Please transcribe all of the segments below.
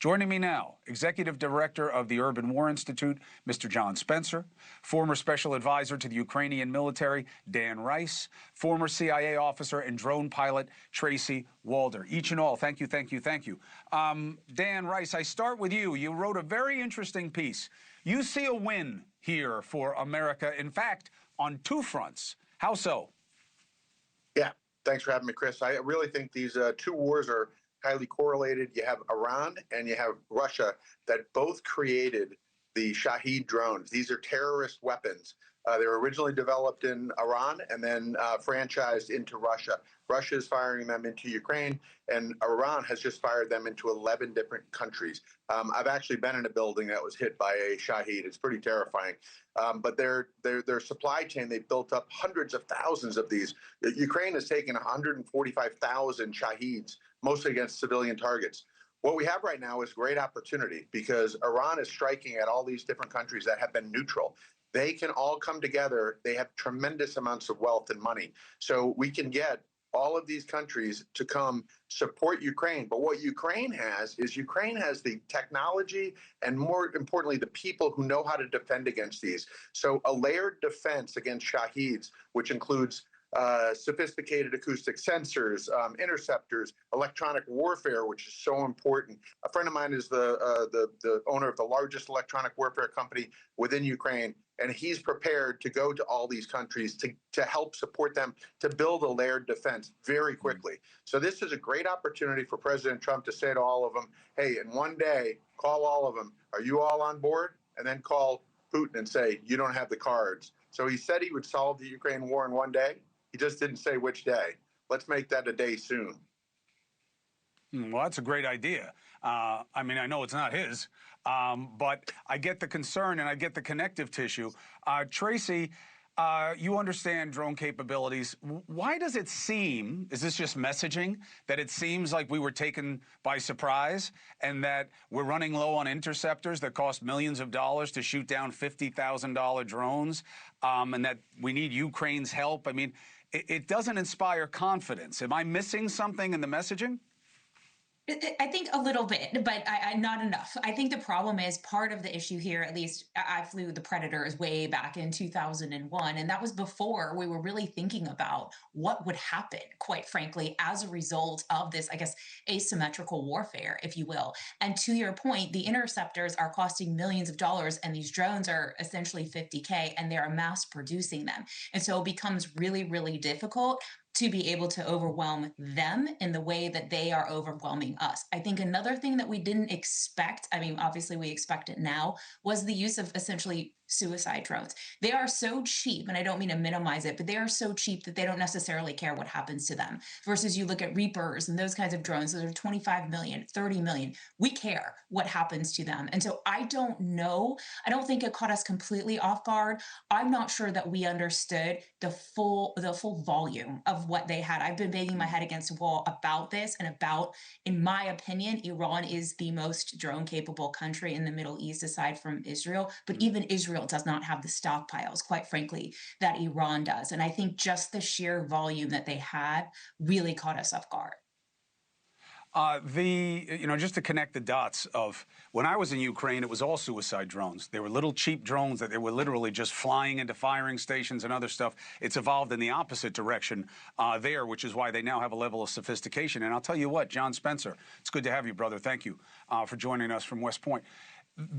Joining me now, Executive Director of the Urban War Institute, Mr. John Spencer, former Special Advisor to the Ukrainian military, Dan Rice, former CIA officer and drone pilot, Tracy Walder. Each and all, thank you, thank you, thank you. Dan Rice, I start with you. You wrote a very interesting piece. You see a win here for America, in fact, on two fronts. How so? Yeah, thanks for having me, Chris. I really think these two wars are highly correlated. You have Iran and you have Russia that both created the Shahed drones. These are terrorist weapons. They were originally developed in Iran and then franchised into Russia. Russia is firing them into Ukraine, and Iran has just fired them into 11 different countries. I've actually been in a building that was hit by a Shahed. It's pretty terrifying. But their supply chain, they built up hundreds of thousands of these. Ukraine has taken 145,000 Shaheds, mostly against civilian targets. What we have right now is great opportunity because Iran is striking at all these different countries that have been neutral. They can all come together. They have tremendous amounts of wealth and money. So we can get all of these countries to come support Ukraine. But what Ukraine has is Ukraine has the technology and, more importantly, the people who know how to defend against these. So a layered defense against Shaheds, which includes sophisticated acoustic sensors, interceptors, electronic warfare, which is so important. A friend of mine is the owner of the largest electronic warfare company within Ukraine, and he's prepared to go to all these countries to help support them to build a layered defense very quickly. So this is a great opportunity for President Trump to say to all of them, hey, in one day, call all of them. Are you all on board? And then call Putin and say, you don't have the cards. So he said he would solve the Ukraine war in one day. He just didn't say which day. Let's make that a day soon. Well, that's a great idea. I mean, I know it's not his, but I get the concern and I get the connective tissue. Tracy, you understand drone capabilities. Why does it seem, is this just messaging, that it seems like we were taken by surprise and that we're running low on interceptors that cost millions of dollars to shoot down $50,000 drones, and that we need Ukraine's help? I mean, it doesn't inspire confidence. Am I missing something in the messaging? I think a little bit, but not enough. I think the problem is part of the issue here, at least I flew the Predators way back in 2001, and that was before we were really thinking about what would happen, quite frankly, as a result of this, I guess, asymmetrical warfare, if you will. And to your point, the interceptors are costing millions of dollars, and these drones are essentially 50K, and they are mass producing them. And so it becomes really, really difficult to be able to overwhelm them in the way that they are overwhelming us. I think another thing that we didn't expect, I mean, obviously we expect it now, was the use of essentially suicide drones. They are so cheap, and I don't mean to minimize it, but they are so cheap that they don't necessarily care what happens to them. Versus you look at Reapers and those kinds of drones that are 25 million, 30 million. We care what happens to them. And so I don't know. I don't think it caught us completely off guard. I'm not sure that we understood the full volume of what they had. I've been banging my head against the wall about this and about, in my opinion, Iran is the most drone capable country in the Middle East aside from Israel. But even Israel does not have the stockpiles, quite frankly, that Iran does. And I think just the sheer volume that they had really caught us off guard. Just to connect the dots of when I was in Ukraine, it was all suicide drones. They were little cheap drones that they were literally just flying into firing stations and other stuff. It's evolved in the opposite direction there, which is why they now have a level of sophistication. And I'll tell you what, John Spencer, it's good to have you, brother. Thank you for joining us from West Point.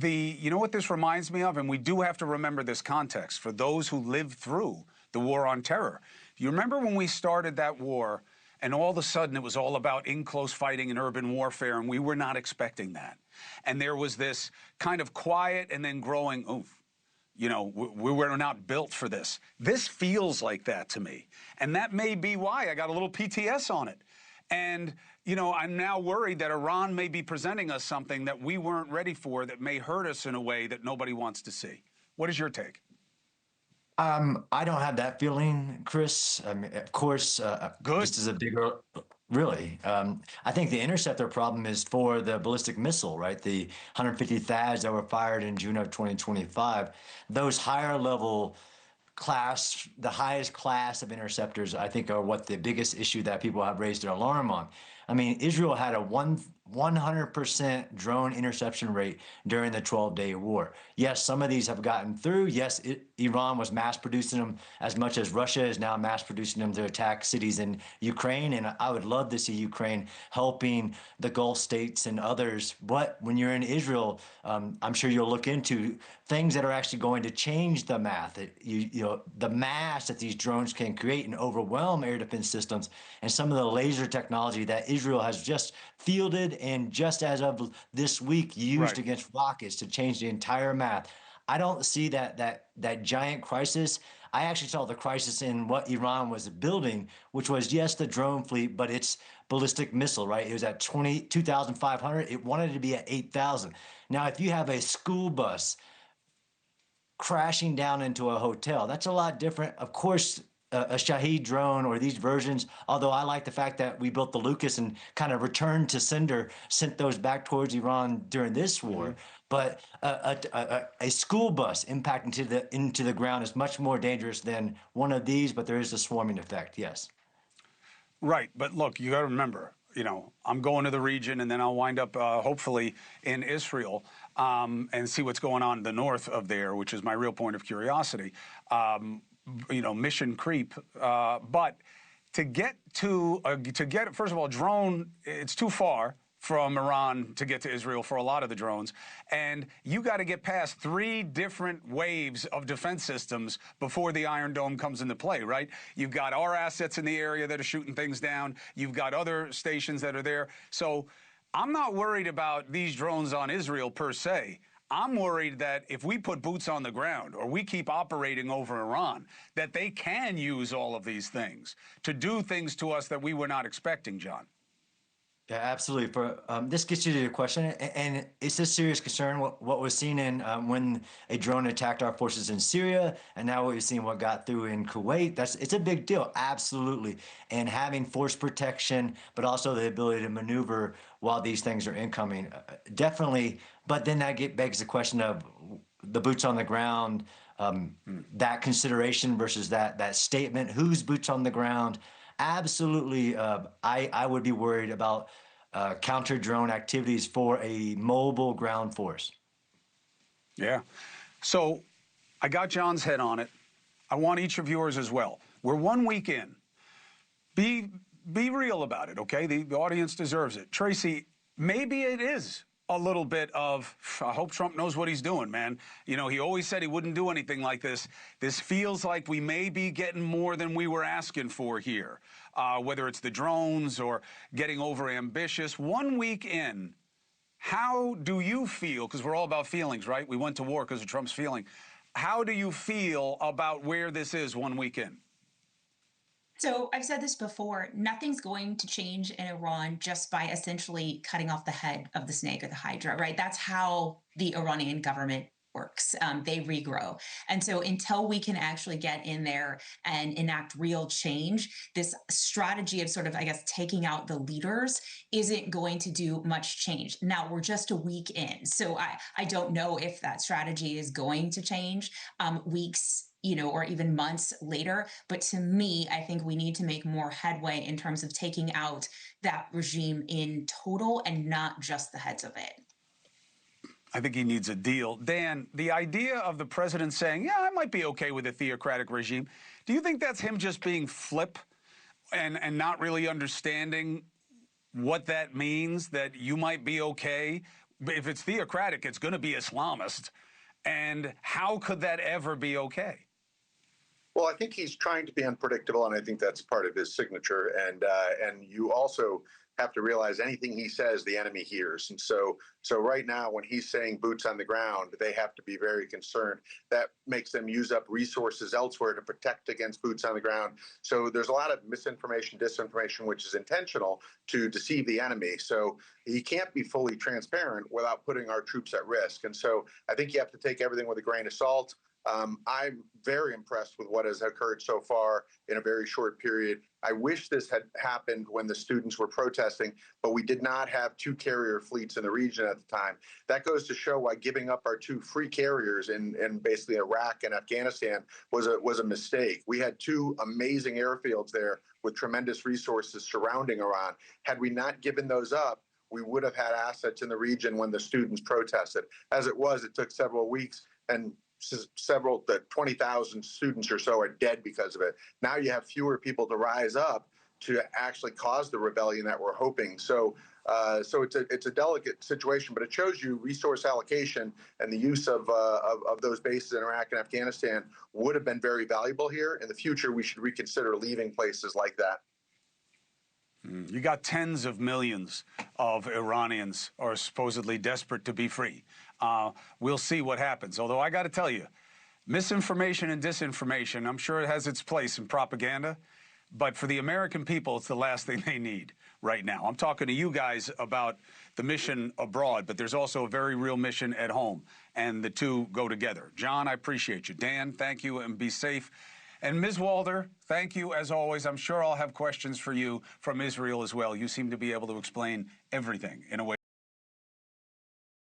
You know what this reminds me of? And we do have to remember this context for those who lived through the war on terror. You remember when we started that war and all of a sudden it was all about in-close fighting and urban warfare, and we were not expecting that. And there was this kind of quiet and then growing, oof, you know, we were not built for this. This feels like that to me. And that may be why I got a little PTS on it. And, you know, I'm now worried that Iran may be presenting us something that we weren't ready for that may hurt us in a way that nobody wants to see. What is your take? I don't have that feeling, Chris. I mean, of course, just as a bigger, really. I think the interceptor problem is for the ballistic missile, right? The 150 THAADs that were fired in June of 2025. Those higher level class, the highest class of interceptors, I think, are what the biggest issue that people have raised their alarm on. I mean, Israel had a 100% drone interception rate during the 12-day war. Yes, some of these have gotten through. Yes, Iran was mass producing them as much as Russia is now mass producing them to attack cities in Ukraine. And I would love to see Ukraine helping the Gulf states and others. But when you're in Israel, I'm sure you'll look into things that are actually going to change the math. The mass that these drones can create and overwhelm air defense systems, and some of the laser technology that Israel has just fielded and just as of this week used against rockets to change the entire math. I don't see that giant crisis. I actually saw the crisis in what Iran was building, which was, yes, the drone fleet, but it's ballistic missile, right? It was at 2,500. It wanted to be at 8,000. Now, if you have a school bus crashing down into a hotel, that's a lot different. Of course, a Shahed drone or these versions, although I like the fact that we built the Lucas and kind of returned to sender, sent those back towards Iran during this war. But a school bus impacting into the ground is much more dangerous than one of these, but there is a swarming effect, yes. Right, but look, you got to remember, I'm going to the region, and then I'll wind up hopefully in Israel and see what's going on in the north of there, which is my real point of curiosity. Mission creep, but to get first of all, drone, it's too far from Iran to get to Israel for a lot of the drones. And you got to get past 3 different waves of defense systems before the Iron Dome comes into play, right? You've got our assets in the area that are shooting things down. You've got other stations that are there. So I'm not worried about these drones on Israel per se. I'm worried that if we put boots on the ground or we keep operating over Iran, that they can use all of these things to do things to us that we were not expecting, John. Yeah, absolutely. This gets you to your question, and it's a serious concern. What was seen in when a drone attacked our forces in Syria, and now what we've seen what got through in Kuwait. It's a big deal, absolutely. And having force protection, but also the ability to maneuver while these things are incoming, definitely. But then that begs the question of the boots on the ground, that consideration versus that statement. Whose boots on the ground? Absolutely, I would be worried about counter drone activities for a mobile ground force. Yeah. So I got John's head on it. I want each of yours as well. We're 1 week in. Be real about it, okay? The audience deserves it. Tracy, maybe it is a little bit of, I hope Trump knows what he's doing, man. He always said he wouldn't do anything like this. This feels like we may be getting more than we were asking for here, whether it's the drones or getting over ambitious. 1 week in, how do you feel? Because we're all about feelings, right? We went to war because of Trump's feeling. How do you feel about where this is 1 week in? So I've said this before, nothing's going to change in Iran just by essentially cutting off the head of the snake or the hydra, right? That's how the Iranian government works. They regrow. And so until we can actually get in there and enact real change, this strategy of sort of, I guess, taking out the leaders isn't going to do much change. Now, we're just a week in. So I don't know if that strategy is going to change weeks or even months later. But to me, I think we need to make more headway in terms of taking out that regime in total and not just the heads of it. I think he needs a deal. Dan, the idea of the president saying, yeah, I might be okay with a theocratic regime, do you think that's him just being flip and not really understanding what that means, that you might be okay? If it's theocratic, it's going to be Islamist. And how could that ever be okay? Well, I think he's trying to be unpredictable, and I think that's part of his signature. And you also have to realize anything he says, the enemy hears. And so right now, when he's saying boots on the ground, they have to be very concerned. That makes them use up resources elsewhere to protect against boots on the ground. So there's a lot of misinformation, disinformation, which is intentional to deceive the enemy. So he can't be fully transparent without putting our troops at risk. And so I think you have to take everything with a grain of salt. I'm very impressed with what has occurred so far in a very short period. I wish this had happened when the students were protesting, but we did not have two carrier fleets in the region at the time. That goes to show why giving up our two free carriers in basically Iraq and Afghanistan was a mistake. We had two amazing airfields there with tremendous resources surrounding Iran. Had we not given those up, we would have had assets in the region when the students protested. As it was, it took several weeks, and the 20,000 students or so are dead because of it. Now you have fewer people to rise up to actually cause the rebellion that we're hoping. So it's a delicate situation, but it shows you resource allocation and the use of those bases in Iraq and Afghanistan would have been very valuable here. In the future, we should reconsider leaving places like that. You got tens of millions of Iranians are supposedly desperate to be free. We'll see what happens. Although I got to tell you, misinformation and disinformation, I'm sure it has its place in propaganda. But for the American people, it's the last thing they need right now. I'm talking to you guys about the mission abroad, but there's also a very real mission at home, and the two go together. John, I appreciate you. Dan, thank you, and be safe. And Ms. Walder, thank you as always. I'm sure I'll have questions for you from Israel as well. You seem to be able to explain everything in a way